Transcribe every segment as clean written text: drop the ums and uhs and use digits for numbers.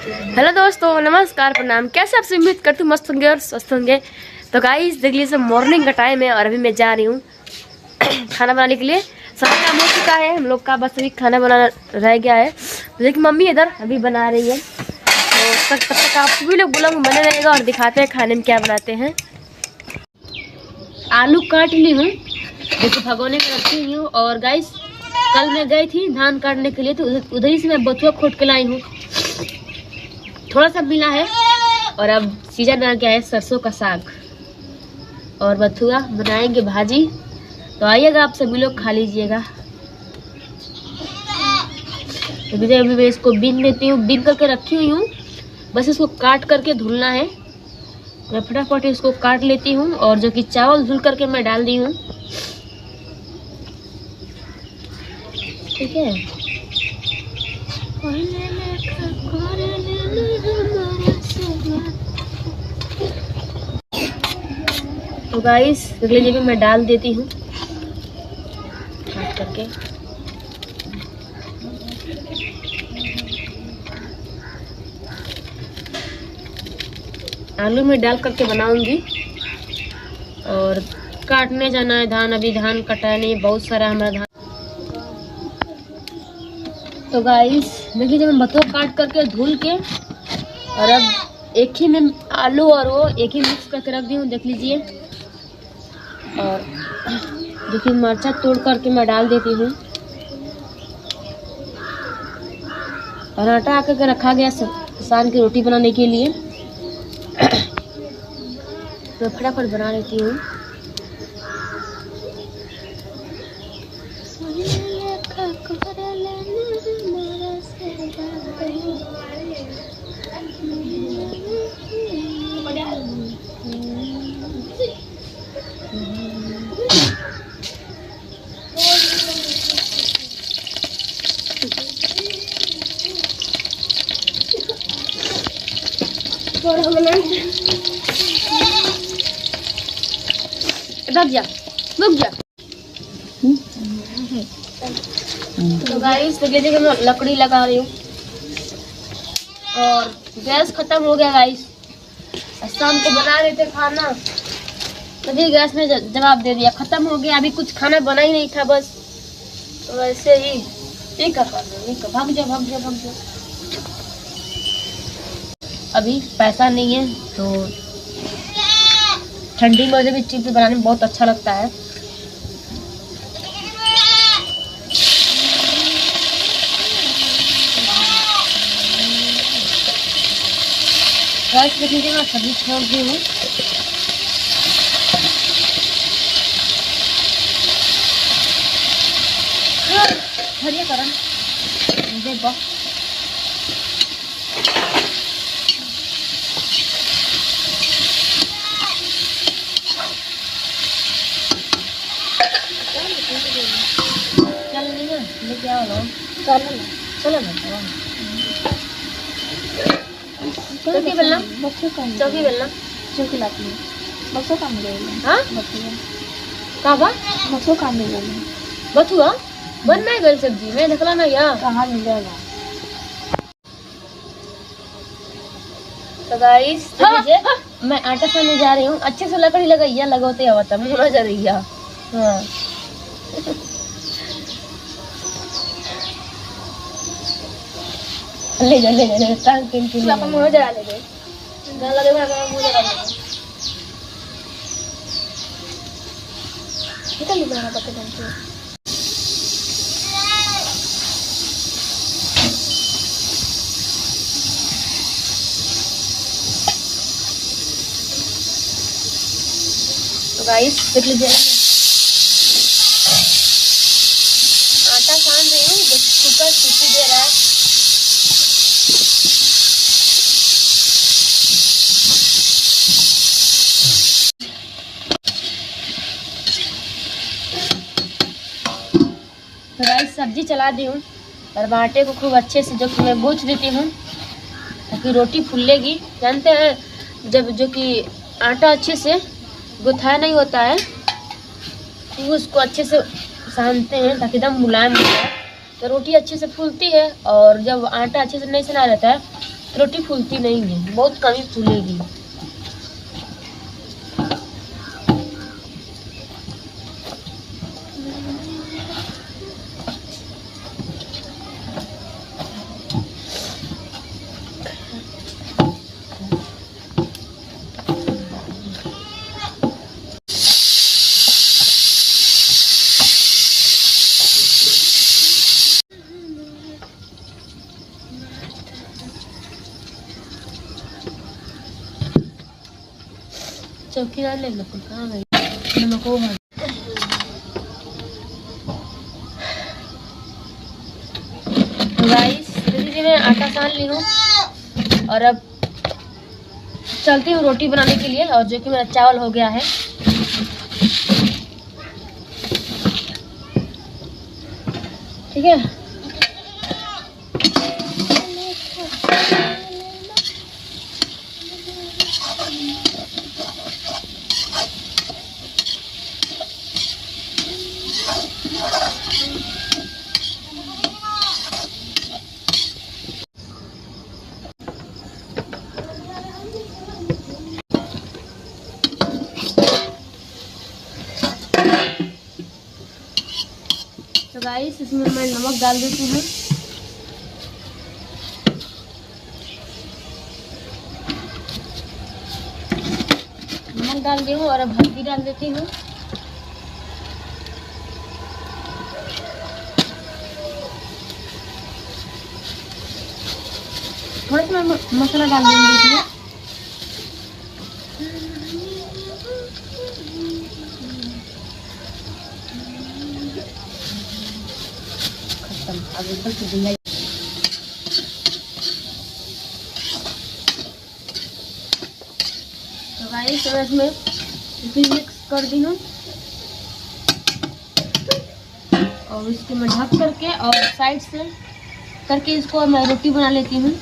Hello दोस्तों, नमस्कार, प्रणाम। कैसे आप सब? उम्मीद करती हूँ मस्त होंगे और स्वस्थ होंगे। तो गाइस देख लीजिए, मॉर्निंग का टाइम है और अभी मैं जा रही हूँ खाना बनाने के लिए। समय काम हो चुका है हम लोग का, बस अभी खाना बनाना रह गया है। तो देखिए मम्मी इधर अभी बना रही है, तो तब तक आप सभी लोग बुलाऊँ बने रहेगा और दिखाते हैं खाने में क्या बनाते हैं। आलू काट ली हूँ, देखिए भगोने में रखी हुई हूँ। और गाइस कल मैं गई थी धान काटने के लिए, तो उधर ही से मैं बथुआ खोट के लाई हूँ। थोड़ा सा मिला है और अब सीजन आ गया है सरसों का साग और बथुआ बनाएंगे भाजी। तो आइएगा आप सभी लोग, खा लीजिएगा। तो अभी मैं इसको बीन लेती हूँ, बीन करके रखी हुई हूँ, बस इसको काट करके धुलना है। मैं फटाफट इसको काट लेती हूँ और जो कि चावल धुल करके मैं डाल दी हूँ। ठीक है, तो गाइस अगले जगह मैं डाल देती हूँ काट करके। आलू में डाल करके बनाऊंगी और काटने जाना है धान। अभी धान कटा नहीं, बहुत सारा हमारा धान। तो गाइस देखिए, जब मैं बथुआ काट करके धुल के और अब एक ही में आलू और वो एक ही मिक्स करके रख दी हूँ, देख लीजिए। और देखिए मिर्चा तोड़ करके मैं डाल देती हूँ और आटा आकर के रखा गया शान की रोटी बनाने के लिए। तो फटाफट बना लेती हूँ। रुक जा। तो गाइस देख लीजिए, मैं लकड़ी लगा रही हूँ और गैस खत्म हो गया गाइस। शाम को बना रहे थे खाना, तभी गैस में जवाब दे दिया, खत्म हो गया। अभी कुछ खाना बना ही नहीं था, बस तो वैसे ही भाग जा। अभी पैसा नहीं है तो ठंडी में मुझे भी चिप्स बनाने में बहुत अच्छा लगता है। गैस देखिए, मैं सब्जी छोड़ दी हूँ। हरिया करन देखो, चल नहीं है लेके आओ लोग, चलो ना चौकी बेलना, चौकी लाती है बक्सो काम मिलेगा। हाँ काबा बक्सो काम मिलेगा। बथुआ बन नहीं गई सब्जी में, देखला ना यार कहाँ मिल जाएगा। तो गाइस देखिए, मैं आटा सानने जा रही हूँ। अच्छे से लकड़ी लगाइया, लगोते आवता मुँह जा रही है। हाँ ले जा टांग के अपन मुँह जला ले दे, गाल लगे भाई मुँह जला ले। निकल जाना पक्के ढंग से। तो गाइस देख लीजिए, आटा सान रही हूँ, कुकर सीटी दे रहा है। तो गाइस सब्जी चला दी हूँ और आटे को खूब अच्छे से जो कि मैं गूंथ देती हूँ ताकि रोटी फूलेगी। जानते हैं जब जो कि आटा अच्छे से गुथा नहीं होता है तो उसको अच्छे से सानते हैं ताकि एकदम मुलायम हो जाए, तो रोटी अच्छे से फूलती है। और जब आटा अच्छे से नहीं सना रहता है रोटी फूलती नहीं है, बहुत कम ही फूलेगी। चौकी डाल ले, कहाँ गई नमक हो। गाइस दीदी मैं आटा सान ली हूँ और अब चलती हूँ रोटी बनाने के लिए। और जो कि मेरा चावल हो गया है। ठीक है, तो गाइस इसमें मैं नमक डाल देती हूँ। नमक डाल दी हूँ और अब हल्दी डाल देती हूँ। थोड़ा सा मसाला डाल देंगे इसमें। तो गाइस इसमें मिक्स कर दी हूँ और इसको मैं ढक करके और साइड से करके इसको मैं रोटी बना लेती हूँ।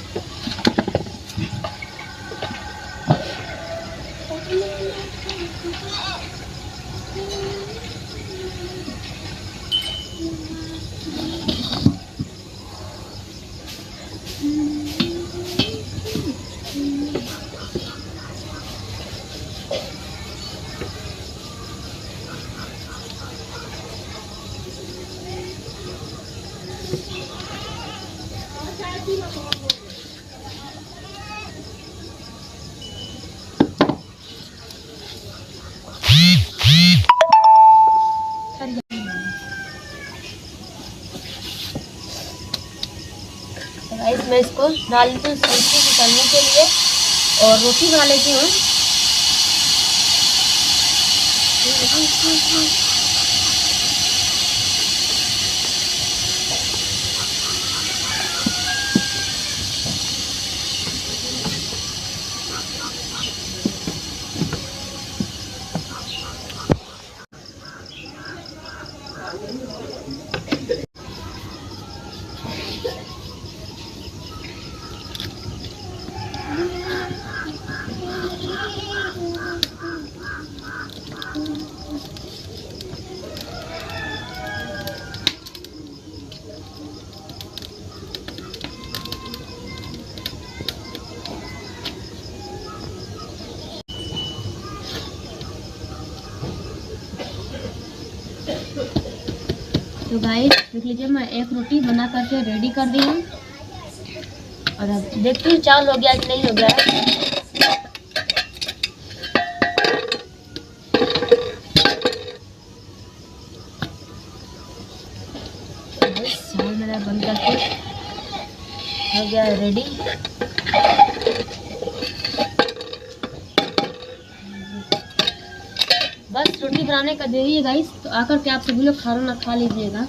मैं इसको डाल लेती हूँ निकालने के लिए और रोटी बना लेती हूँ। तो गाइस देख लीजिए मैं एक रोटी बना करके रेडी कर दी हूँ और अब देखती हूँ चावल हो गया कि नहीं हो गया है। चावल मेरा बन करके हो गया है रेडी। बस रोटी बनाने का देरी है गाइस, तो आकर के आप सभी लोग खाना ना खा लीजिएगा।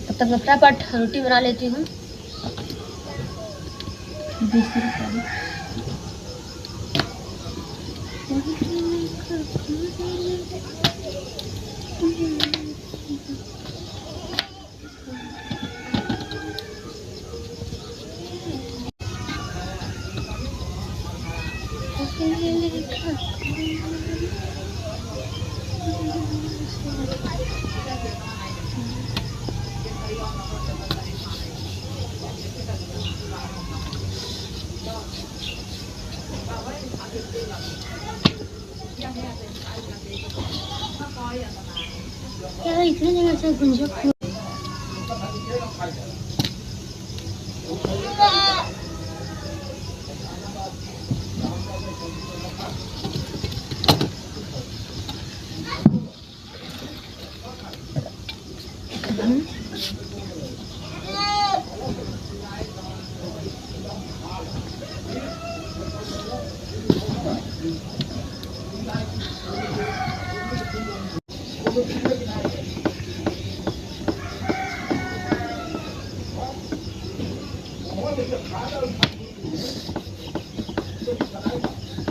तब तक मैं फटाफट रोटी बना लेती हूँ। क्या इतने जगह से गुंजक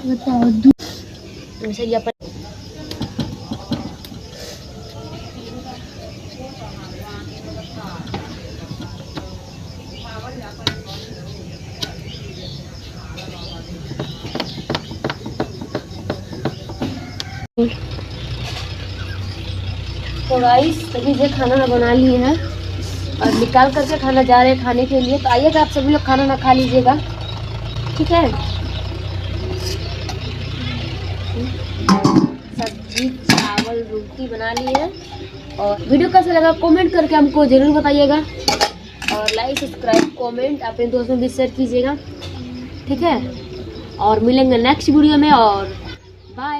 बताओ वैसे ये अपन तो गाइस सभी से खाना ना बना लिए हैं और निकाल करके खाना जा रहे हैं खाने के लिए। तो आइएगा आप सभी लोग खाना ना खा लीजिएगा, ठीक है। सब्जी चावल रोटी बना लिए हैं और वीडियो कैसा लगा कमेंट करके हमको ज़रूर बताइएगा और लाइक सब्सक्राइब कमेंट अपने दोस्तों में भी शेयर कीजिएगा, ठीक है। और मिलेंगे नेक्स्ट वीडियो में और बाय।